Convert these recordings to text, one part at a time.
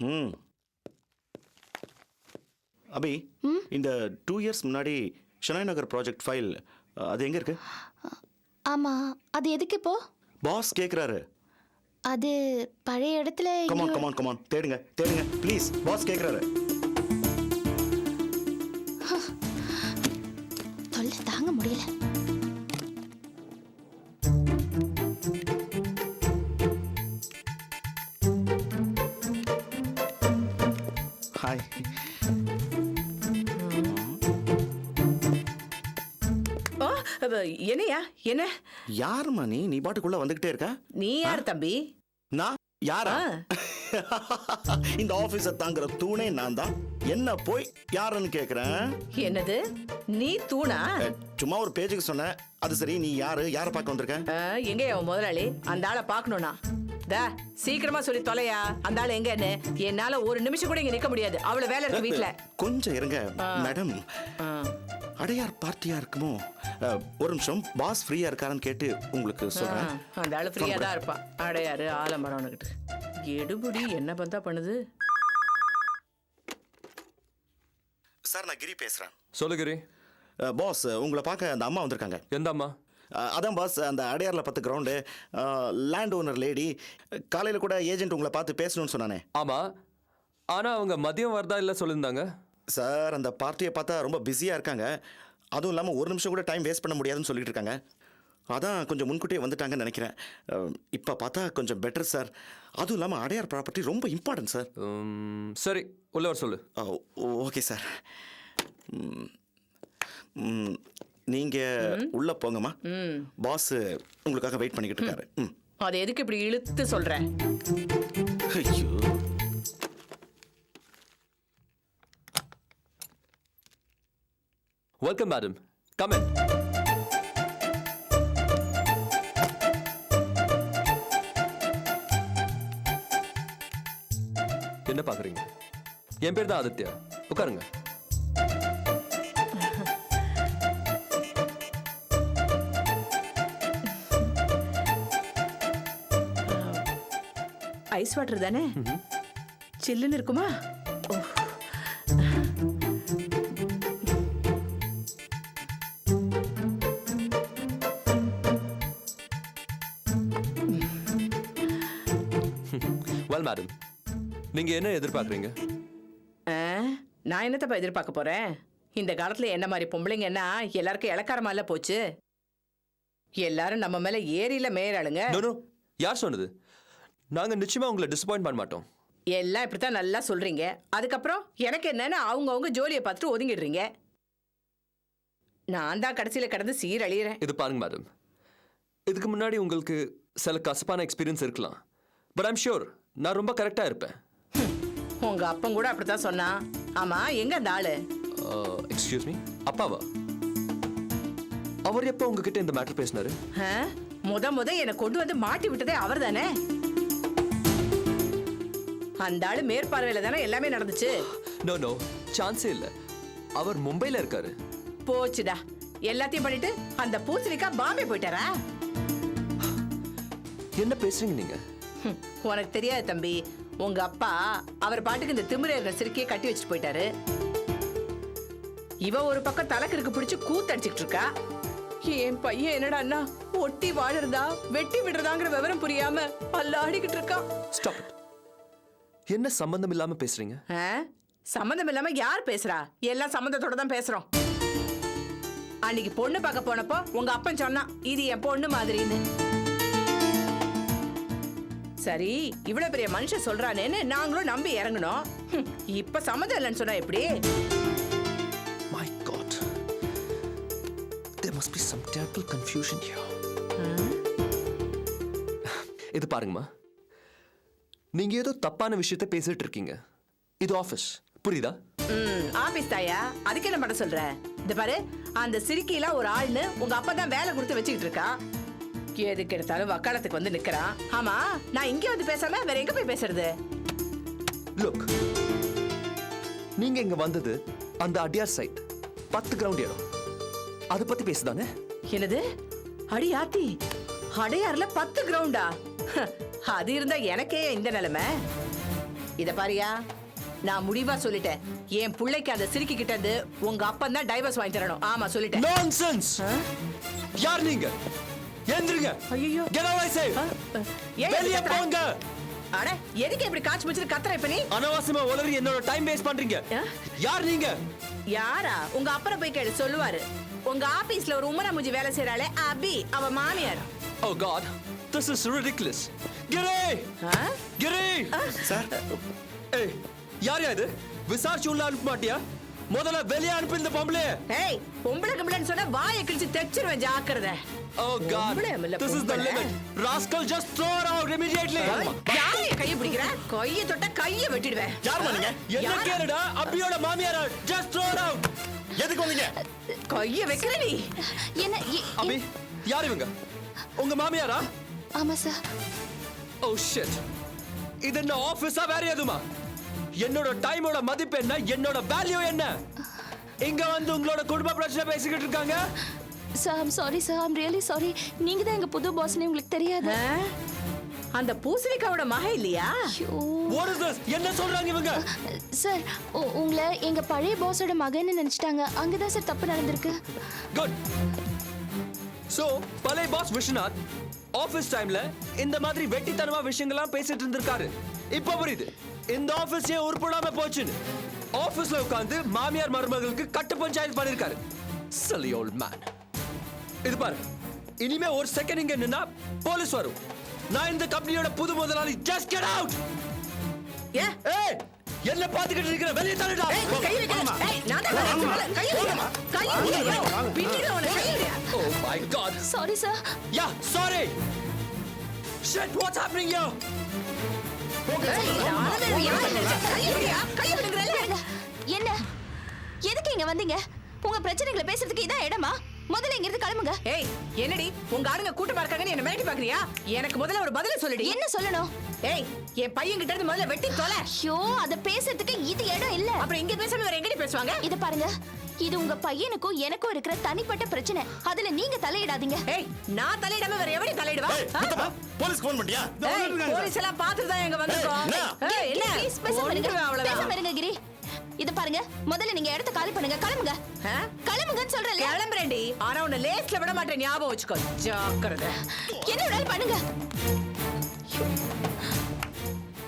ம் அபி, இந்த 2 இயர்ஸ் முன்னாடி ஷனாய் நகர் ப்ராஜெக்ட் ஃபைல் அது எங்க இருக்கு? ஆமா, அது எதுக்கு இப்போ? பாஸ் கேக்குறாரு. அது பழைய இடத்துல. கமான் தேடுங்க ப்ளீஸ். பாஸ் கேக்குறாரு. தொல்லை தாங்க முடியல. ஹாய். என்னையா என்ன? யாருமா நீ பாட்டுக்குள்ள வந்துகிட்டே இருக்க? நீ யார் தம்பி? நான் யாரா? இந்த ஆபீஸ தாங்குற தூணே நான் தான். என்ன போய் யாருன்னு கேக்குறேன். என்னது நீ தூணா? சும்மா ஒரு பேஜுக்கு சொன்னேன். அது சரி, நீ யார பார்க்க வந்திருக்க? எங்க அவன் முதலாளி? அந்த ஆளை பாக்கணும்னா சீக்கிரமா சொல்லி தொலையா. அந்த ஆளு எங்கன்னு என்னால ஒரு நிமிஷம் கூட இங்க நிக்க முடியாது. அவ்வளவு வேலை இருக்கு வீட்டுல. கொஞ்சம் இருங்க மேடம். அடையார் பார்ட்டியா இருக்குமோ? ஒரு நிமிஷம், பாஸ் ஃப்ரீயா இருக்காருன்னு கேட்டு உங்களுக்கு சொல்றேன். அந்த ஆளு ஃப்ரீயா தான் இருப்பா. அடையாரு ஆலமரம்னுக்கிட்டு எடுபுடி என்ன பந்தா பண்ணுது. சார், நான் கிரி பேசுறேன். சொல்லு கிரி. பாஸ், உங்களை பார்க்க அந்த அம்மா வந்திருக்காங்க. எந்த அம்மா? அதான் பாஸ், அந்த அடையார்ல 10 கிரவுண்டு லேண்ட் ஓனர் லேடி. காலையில் கூட ஏஜென்ட் உங்களை பார்த்து பேசணும்னு சொன்னானே. ஆமா, ஆனா அவங்க மதியம் வரதா இல்லை சொல்லியிருந்தாங்க. சார், அந்த பார்ட்டியை பார்த்தா ரொம்ப பிஸியாக இருக்காங்க. அதுவும் இல்லாமல் ஒரு நிமிஷம் கூட டைம் வேஸ்ட் பண்ண முடியாதுன்னு சொல்லிட்டு இருக்காங்க. அதான் கொஞ்சம் முன்கூட்டியே வந்துட்டாங்கன்னு நினைக்கிறேன். இப்போ பார்த்தா கொஞ்சம் பெட்டர் சார். அதுவும் இல்லாமல் அடையார் ப்ராப்பர்ட்டி ரொம்ப இம்பார்ட்டன்ட் சார். சரி, உள்ள வர சொல்லு. Okay sir. நீங்க உள்ள போங்கம்மா. பாஸ் உங்களுக்காக வெயிட் பண்ணிக்கிட்டு இருக்காரு. அது எதுக்கு இப்படி இழுத்து சொல்றேன்? ஐயோ, வெல்கம் மேடம், கம் இன். என்ன பாக்குறீங்க? என் பேர் தான் ஆதித்யா. உட்காருங்க. ஐஸ் வாட்டர் தானே? சில்லுன்னு இருக்குமா? வெல் மேடம், நீங்க என்ன எதிர்பார்க்குறீங்க? நான் என்னத்தப்பா எதிர்பார்க்க போறேன்? இந்த காலத்துல என்ன மாதிரி பொம்பளைங்க என்ன எல்லாருக்கும் இளக்காரமா இல்ல போச்சு. எல்லாரும் நம்ம மேல ஏரியில மேயறாளுங்க. யார் சொன்னது? நாங்க நிச்சயமா உங்களை டிசப்பாயிண்ட் பண்ண மாட்டோம். எல்லாம் இப்படித்தான் நல்லா சொல்றீங்க. அதுக்கப்புறம் எனக்கு என்னன்னு அவங்க ஜோலியை பார்த்துட்டு ஒதுங்கிடுறீங்க. நான் தான் கடைசியில கடந்து சீரழியறேன். இது பாருங்க மேடம், இதுக்கு முன்னாடி உங்களுக்கு சில கசப்பான எக்ஸ்பீரியன்ஸ் இருக்கலாம். பட் ஐம் ஷூர் நான் ரொம்ப கரெக்டா இருப்பேன். உங்க அப்பன் கூட அப்படித்தான் சொன்னா. ஆமா, எங்க அந்த ஆளு? எக்ஸ்கியூஸ் மீ, அப்பாவா? அவர் எப்போ உங்ககிட்ட இந்த மேட்டர் பேசினாரு? முத என்னை கொண்டு வந்து மாட்டி விட்டதே அவர் தானே. அந்த ஆளு மேற்பார்வையில தானே எல்லாமே நடந்துச்சு. நோ சான்ஸே இல்ல. அவர் மும்பைல இருக்காரு. போச்சுடா, எல்லாத்தையும் பண்ணிட்டு அந்த பூசணிக்கா பாம்பே போயிட்டாரா? என்ன பேசுறீங்க நீங்க? உனக்கு தெரியாது தம்பி. உங்க அப்பா அவர் பாட்டுக்கு இந்த திமிரேற சிறுக்கியை கட்டி வச்சுட்டு போயிட்டாரு. இவ ஒரு பக்கம் தலைக்கிற்கு பிடிச்சு கூத்தடிச்சுட்டு இருக்கா. என் பையன் என்னடா ஒட்டி வாழறதா வெட்டி விடுறதாங்கிற விவரம் புரியாம பல்லாடிக்கிட்டு இருக்கான். Stop it. என்ன சம்பந்தம் இல்லாம பேசுறீங்க? சம்பந்தம் இல்லாம யார் பேசுறா? எல்லாம் சம்பந்தத்தோட தான் பேசுறோம். அன்னைக்கு பொண்ணு பார்க்க போனப்போ உங்க அப்பன் சொன்னா இது என் பொண்ணு மாதிரின்னு. சரி, இவ்வளவு பெரிய மனுஷன் சொல்றானேன்னு நாங்களும் நம்பி இறங்கணும். இப்ப சம்மதம் இல்லைன்னு சொன்னா எப்படி? My God, there must be some terrible confusion here. இது பாருங்கம்மா, நீங்க ஏதோ தப்பான விஷயத்தை பேசிட்டு இருக்கீங்க. இது ஆபீஸ், புரியுதா? ஆபீஸ் தாயா, அதுக்கு என்ன பண்ண சொல்ற? இந்த பாரு, அந்த சிரிக்கில ஒரு ஆள்னு உங்க அப்பா தான் வேலை கொடுத்து வச்சுக்கிட்டு இருக்கா. எதுக்கு எடுத்தாலும் வக்காலத்துக்கு வந்து நிக்கிறான். ஆமா, நான் இங்க வந்து பேசாம வேற எங்க போய் பேசுறது? லுக், நீங்க இங்க வந்தது அந்த அடியார் சைட் 10 கிரவுண்ட் இடம். அதை பத்தி பேசுதானே? என்னது? அடியாத்தி, அடையார்ல 10 கிரவுண்டா? அது இருந்தா எனக்கே இந்த நிலைமை. இத பாரியா, நான் முடிவா சொல்லிட்டேன். என் பிள்ளைக்கு அந்த சிரிக்கி கிட்ட இருந்து உங்க அப்பன் தான் டைவர்ஸ் வாங்கி தரணும். ஆமா சொல்லிட்டேன். நான்சென்ஸ். யார் நீங்க? எந்திருங்க. ஐயோ. Get out, I say. வெளிய போங்க. அட எதுக்கு இப்படி காச்சு வச்சிட்டு கத்துற இப்ப நீ? அனவசியமா உளறி என்னோட டைம் வேஸ்ட் பண்றீங்க. யார் நீங்க? யாரா? உங்க அப்பரை போய் கேளு, சொல்லுவாரு. உங்க ஆபீஸ்ல ஒரு உமரா முஜி வேலை செய்யறாளே அபி, அவ மாமியார். Oh God, this is ridiculous. Giri! Giri! Sir ஏய், யார் இது? விசாரிச்சு உள்ள அனுப்ப மாட்டியா? முதல்ல வெளிய அனுப்பி இந்த பொம்பளை. ஏய், பொம்பளை கம்பளன்னு சொன்னா வாயை கிழிச்சு தெச்சிருவேன், ஜாக்கிரதை. Oh God, பொம்பளை இல்ல, this is the பொம்பளை. limit. Rascal, just throw her out immediately. யாரைய கைய பிடிக்கிற? கைய தொட்டா கைய வெட்டிடுவேன். யாருமா நீங்க? என்ன கேளுடா, அபியோட மாமியாரா? Just throw her out. எதுக்கு வந்தீங்க? கைய வைக்கிற நீ. என்ன அபி, யார் இவங்க? உங்க மாமியாரா? ஆமா சார். Oh shit. இது என்ன ஆபீஸா வேற எதுமா? என்னோட டைமோட மதிப்பு என்ன? என்னோட வேல்யூ என்ன? இங்க வந்து உங்களோட குடும்ப பிரச்சனை பேசிக்கிட்டு இருக்காங்க. Sir I'm sorry sir, I'm really sorry. நீங்க தான் எங்க புது பாஸ்னே உங்களுக்கு தெரியாது. அந்த பூசணிக்காவோட மக இல்லையா? ஐயோ. What is this? என்ன சொல்றாங்க இவங்க? சார் உங்களை எங்க பழைய பாஸோட மகன்னு நினைச்சிட்டாங்க. அங்கதான் சார் தப்பு நடந்திருக்கு. குட். சோ பழைய பாஸ் விஸ்வநாத் ஆபீஸ் டைம்ல இந்த மாதிரி வெட்டித்தனமா விஷயங்கள்லாம் பேசிட்டு இருந்திருக்காரு. இப்ப புரியுது இந்த ஆபீஸ் ஏன் உருப்படாம போச்சுன்னு. ஆபீஸ்ல உட்கார்ந்து மாமியார் மருமகளுக்கு கட்டு பஞ்சாயத்து பண்ணிருக்காரு. Silly old man. இது பாரு, இனிமே ஒரு செகண்ட் இங்க நின்னா போலீஸ் வரும். நான் இந்த கம்பெனியோட புது முதலாளி. Just get out. ஏ ஏய், என்ன பாத்துக்கிட்டு இருக்கிற? வெளிய தள்ளுடா. கைய வைக்கிற. ஏய், நான் தான் வரேன். கைய வைக்கிற. கைய வைக்கிற. பின்னிட உன கைய வைக்கிற. Oh my God. Sorry sir. Yeah, sorry. Shit, what's happening here? என்ன எதுக்கு இங்க வந்தீங்க? உங்க பிரச்சனைகளை பேசுறதுக்கு இதான் இடமா? முதல்ல இங்க இருந்து கிளம்புங்க. ஏய், என்னடி உங்க ஆளுங்க கூட்டமா இருக்காங்கன்னு என்ன மிரட்டி பாக்குறியா? எனக்கு முதல்ல ஒரு பதில் சொல்லுடி. என்ன சொல்லணும்? ஏய், என் பையன் கிட்ட இருந்து முதல்ல வெட்டி தொலை. ஐயோ, அத பேசுறதுக்கு இது இடம் இல்ல. அப்புறம் இங்க பேசாம வேற எங்கடி பேசுவாங்க? இத பாருங்க, இது உங்க பையனுக்கும் எனக்கும் இருக்கிற தனிப்பட்ட பிரச்சனை. அதுல நீங்க தலையிடாதீங்க. ஏய், நான் தலையிடாம வேற எவடி தலையிடுவா? ஏய், முத்தப்பா, போலீஸ்க்கு ஃபோன் பண்ணிட்டியா? போலீஸ் எல்லாம் பார்த்துட்டு தான் எங்க வந்திருக்கோம். ஏய், ஏய், என்ன? Please, பேசாம இருங்க. ஒன்றுமே அவ்வளவுதான். பேசாம இருங்க கிரி. இத பாருங்க, முதல்ல நீங்க இடத்த காலி பண்ணுங்க. கிளம்புங்க. ஆ? கிளம்புங்கன்னு சொல்றேன்ல. கிளம்புறேன்டி. ஆனா உன்னை லேஸ்ல விட மாட்டேன், ஞாபகம் வச்சுக்கோ. ஜாக்கிரதை. என்ன வேணாலும் பண்ணுங்க.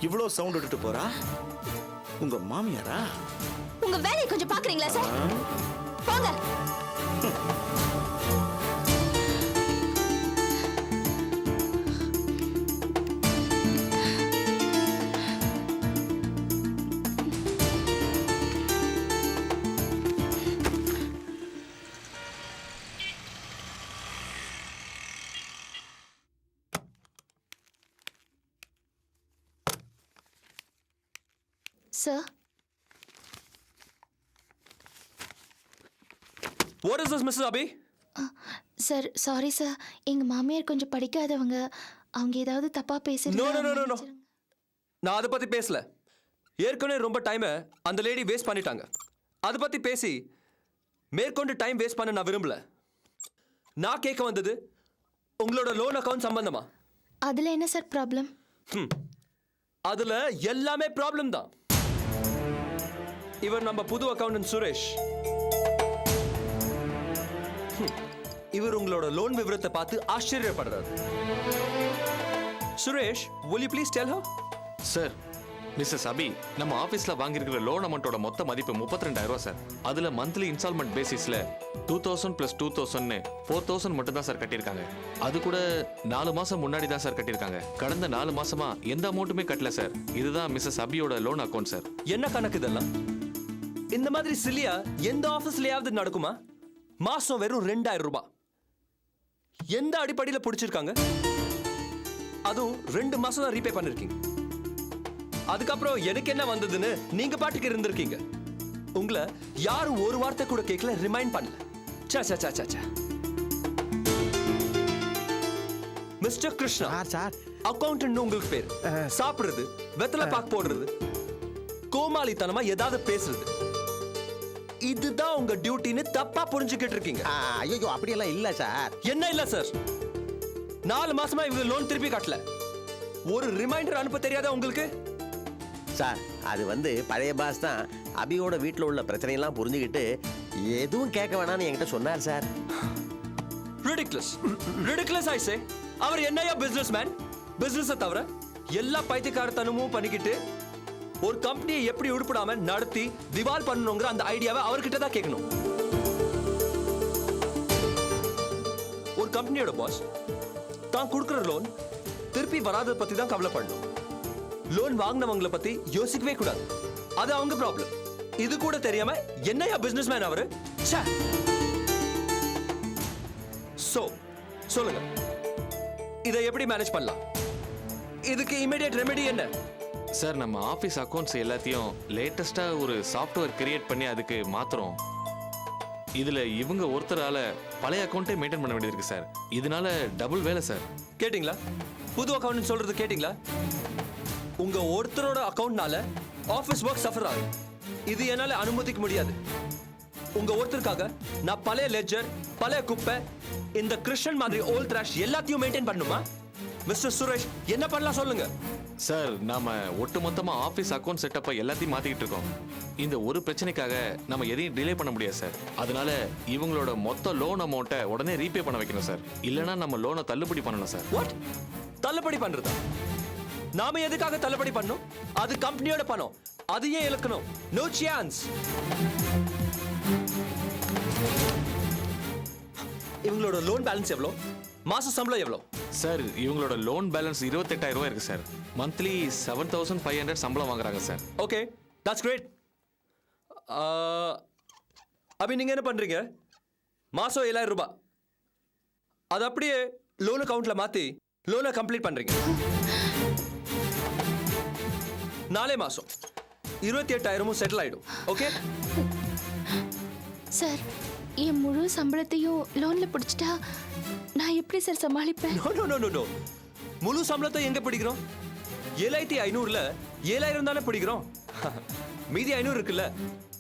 இவ்வளோ சவுண்ட் விட்டுட்டு போறா? உங்க மாமியாரா? உங்க வேலையை கொஞ்சம் பாக்குறீங்களா சார்? போங்க. Sir, What is this, Mrs. Abhi? Sir sorry sir. எங்க மாமியார் கொஞ்சம் படிக்காதவங்க. அவங்க ஏதாவது தப்பா No, no, no, no, no. பேசுறாங்க. நான் அதை பத்தி பேசல. ஏற்கனவே ரொம்ப டைமை அந்த லேடி வேஸ்ட் பண்ணிட்டாங்க. அதை பத்தி பேசி மேற்கொண்டு டைம் வேஸ்ட் பண்ண நான் விரும்பல. நான் கேட்க வந்தது உங்களோட லோன் அக்கவுண்ட் சம்பந்தமா. அதுல என்ன சார் ப்ராப்ளம்? அதுல எல்லாமே ப்ராப்ளம் தான். இவர் நம்ம புது அக்கவுண்டன்ட் சுரேஷ். இவர் உங்களோட லோன் விவரத்தை பார்த்து ஆச்சரியப்படுறாரு. Suresh, will you please tell her? Sir, Mrs Abhi நம்ம ஆஃபீஸில் வாங்கியிருக்கிற லோன் அமௌண்ட்டோட மொத்த மதிப்பு 32,000 சார். அதில் மந்த்லி இன்ஸ்டால்மெண்ட் பேசிஸில் 2000 + 2000ன்னு 4000 மட்டும் தான் சார் கட்டியிருக்காங்க. அது கூட 4 மாதம் முன்னாடி தான் சார் கட்டியிருக்காங்க. கடந்த 4 மாசமா எந்த அமௌண்ட்டுமே கட்டல சார். இதுதான் மிஸ்ஸஸ் அபியோட லோன் அக்கௌண்ட் சார். என்ன கணக்கு இதெல்லாம்? இந்த மாதிரி சில்லியா எந்த ஆஃபீஸ்லயாவது நடக்குமா? மாசம் வெறும் 2000 ரூபாய். எந்த அடிப்படையில் பிடிச்சிருக்காங்க? அதுவும் 2 மாசம் தான் ரீபே பண்ணிருக்கீங்க. அதுக்கப்புறம் எனக்கு என்ன வந்ததுன்னு நீங்க பாட்டுக்கு இருந்திருக்கீங்க. உங்களை யாரும் ஒரு வார்த்தை கூட கேட்கல, ரிமைண்ட் பண்ணல. சா சா சா சா. மிஸ்டர் கிருஷ்ணா சார், அக்கவுண்டன்ட் உங்களுக்கு பேர். சாப்பிடுறது, வெத்தலை பாக்கு போடுறது, கோமாளித்தனமா ஏதாவது பேசுறது, இதுதான் உங்க டியூட்டின்னு தப்பா புரிஞ்சுக்கிட்டு இருக்கீங்க. ஐயோ அப்படியெல்லாம் இல்ல சார். என்ன இல்ல சார்? 4 மாசமா இவங்க லோன் திருப்பி கட்டல. ஒரு ரிமைண்டர் அனுப்ப தெரியாதா உங்களுக்கு? சார் அது வந்து பழைய பாஸ் தான் அபியோட வீட்டில் உள்ள பிரச்சனையெல்லாம் புரிஞ்சுக்கிட்டு எதுவும் கேட்க வேணாம்னு என்கிட்ட சொன்னார் சார். ரிடிகுலஸ் ரிடிகுலஸ் ஐ சே. அவர் என்னையா பிசினஸ் மேன்? பிசினஸ் தவிர எல்லா பைத்தியக்காரத்தனமும் பண்ணிக்கிட்டு ஒரு கம்பெனியை எப்படி உருப்படாம நடத்தி திவால் பண்ணணுங்கிற அந்த ஐடியாவை அவர்கிட்ட தான் கேட்கணும். ஒரு கம்பெனியோட பாஸ் தான் கொடுக்குற லோன் திருப்பி வராத பத்தி தான் கவலைப்படணும். லோன் வாங்கினவங்களை பத்தி யோசிக்கவே கூடாது. அது அவங்க ப்ராப்ளம். இது கூட தெரியாம என்னையா பிசினஸ் மேன் அவரு? சோ சொல்லுங்க, இதை எப்படி மேனேஜ் பண்ணலாம்? இதுக்கு இமிடியேட் ரெமெடி என்ன? சார் நம்ம ஆஃபீஸ் அக்கௌண்ட்ஸ் எல்லாத்தையும் லேட்டஸ்ட்டாக ஒரு சாஃப்ட்வேர் கிரியேட் பண்ணி அதுக்கு மாத்துறோம். இதில் இவங்க ஒருத்தரால பழைய அக்கௌண்ட்டே மெயின்டைன் பண்ண வேண்டியது இருக்கு சார். இதனால டபுள் வேலை சார். கேட்டிங்களா? புது அக்கௌண்ட் சொல்றது கேட்டிங்களா? உங்க ஒருத்தரோட அக்கௌண்ட்னால ஆஃபீஸ் ஒர்க் சஃபர் ஆகும். இது என்னால அனுமதிக்க முடியாது. உங்க ஒருத்தருக்காக நான் பழைய லெட்ஜர், பழைய குப்பை, இந்த கிறிஸ்டியன் மாதிரி ஓல்ட் ட்ராஷ் எல்லாத்தையும் மெயின்டைன் பண்ணுமா? மிஸ்டர் சுரேஷ், என்ன பண்ணலாம் சொல்லுங்க. சார் நாம ஒட்டுமொத்தமா ஆஃபீஸ் அக்கௌண்ட் செட்டப்பை எல்லாத்தையும் மாத்திக்கிட்டு இருக்கோம். இந்த ஒரு பிரச்சனைக்காக நம்ம எதையும் டிலே பண்ண முடியாது சார். அதனால இவங்களோட மொத்த லோன் அமௌண்ட்டை உடனே ரீபே பண்ண வைக்கணும் சார். இல்லைன்னா நம்ம லோனை தள்ளுபடி பண்ணணும் சார். வாட்? தள்ளுபடி பண்றதா? நாம எதுக்காக தள்ளுபடி பண்ணணும்? அது கம்பெனியோட பணம். அது ஏன் இழக்கணும்? No chance. இவங்களோட லோன் பேலன்ஸ் எவ்வளோ? மாச சம்பளம் எவ்வளோ? சார் இவங்களோட லோன் பேலன்ஸ் 28,000 ரூபாய் இருக்கு சார். மந்த்லி 7,500 சம்பளம் வாங்குறாங்க sir. Okay, that's great. Abhi நீங்க என்ன பண்றீங்க? மாசம் 7,000 ரூபாய் அது அப்படியே லோன் அக்கவுண்ட்ல மாத்தி லோனை கம்ப்ளீட் பண்றீங்க. நாளே மாசம் 28,000 செட்டில் ஆயிடும். ஓகே சார், என் முழு சம்பளத்தையும் லோன்ல பிடிச்சிட்டா நான் எப்படி சார் சமாளிப்பேன்? No no no no no. முழு சம்பளத்தை எங்க பிடிக்கிறோம்? 7,500ல 7,000 தானே பிடிக்கிறோம். மீதி 500 இருக்குல்ல,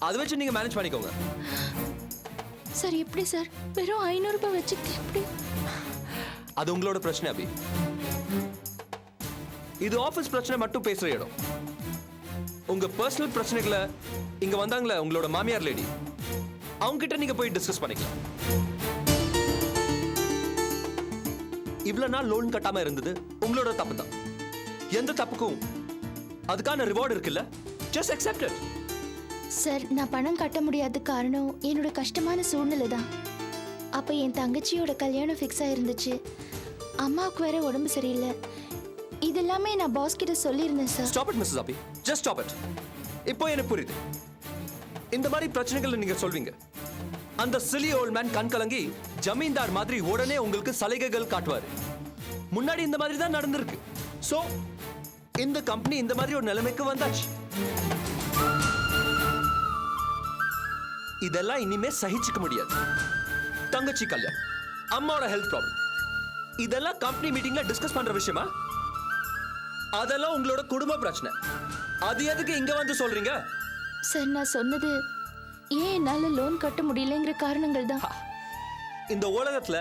அதை வச்சு நீங்க மேனேஜ் பண்ணிக்கோங்க. சார் எப்படி சார் வெறும் 500 ரூபாய் வச்சுக்கிட்டு எப்படி? அது உங்களோட பிரச்சனை அபி. இது ஆபீஸ் பிரச்சனை மட்டும் பேசுற இடம். உங்க பர்சனல் பிரச்சனைகளை இங்க வந்தாங்களே உங்களோட மாமியார் லேடி, அவங்க கிட்ட நீங்க போய் டிஸ்கஸ் பண்ணிக்கலாம். இவ்வளவு நாள் லோன் கட்டாம இருந்தது உங்களோட தப்பு தான். எந்த தப்புக்கும் அதுக்கான ரிவார்டு இருக்குல்ல, ஜஸ்ட் அக்செப்ட் இட். சார் நான் பணம் கட்ட முடியாத காரணம் என்னோட கஷ்டமான சூழ்நிலை தான். அப்போ என் தங்கச்சியோட கல்யாணம் ஃபிக்ஸ் ஆயிருந்துச்சு. அம்மாவுக்கு வேற உடம்பு சரியில்லை. இதெல்லாமே நான் பாஸ் கிட்ட சொல்லியிருந்தேன் sir. Stop it Mrs Abhi, just stop it. இப்போ எனக்கு புரியுது. இந்த மாதிரி பிரச்சனைகளை நீங்க சொல்வீங்க. அந்த சிலி ஓல்ட் மேன் கண் கலங்கி ஜமீன்தார் மாதிரி உடனே உங்களுக்கு சலுகைகள் காட்டுவாரு. முன்னாடி இந்த மாதிரி தான் நடந்திருக்கு. சோ இந்த கம்பெனி இந்த மாதிரி ஒரு நிலைமைக்கு வந்தாச்சு. இதெல்லாம் இனிமே சகிச்சுக்க முடியாது. தங்கச்சி கல்யாணம், அம்மாவோட ஹெல்த் ப்ராப்ளம், இதெல்லாம் கம்பெனி மீட்டிங்ல டிஸ்கஸ் பண்ற விஷயமா? அதெல்லாம் உங்களோட குடும்ப பிரச்சனை. அது எதுக்கு இங்க வந்து சொல்றீங்க? சார் நான் சொன்னது ஏன் என்னால லோன் கட்ட முடியலங்கிற காரணங்கள் தான். இந்த உலகத்துல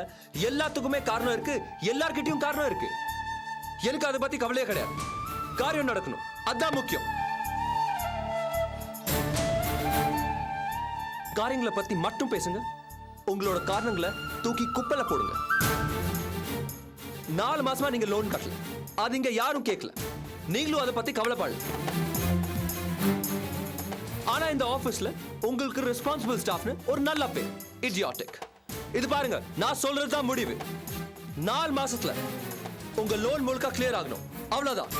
எல்லாத்துக்குமே காரணம் இருக்கு, எல்லார்கிட்டயும் காரணம் இருக்கு. எனக்கு அதை பத்தி கவலையே கிடையாது. காரியம் நடக்கணும், அதான் முக்கியம். காரியங்களை பத்தி மட்டும் பேசுங்க. உங்களோட காரணங்களை தூக்கி குப்பையில போடுங்க. 4 மாசமா நீங்க லோன் கட்டல, அது இங்க யாரும் கேட்கல. நீங்களும் அதை பத்தி கவலைப்படல. ஆனா இந்த ஆபீஸ்ல உங்களுக்கு ரெஸ்பான்சிபிள் ஸ்டாஃப்னு ஒரு நல்ல பேர், இடியாட்டிக். இது பாருங்க, நான் சொல்றதுதான் முடிவு. 4 மாசத்துல உங்க லோன் முழுக்க கிளியர் ஆகணும், அவ்வளவுதான்.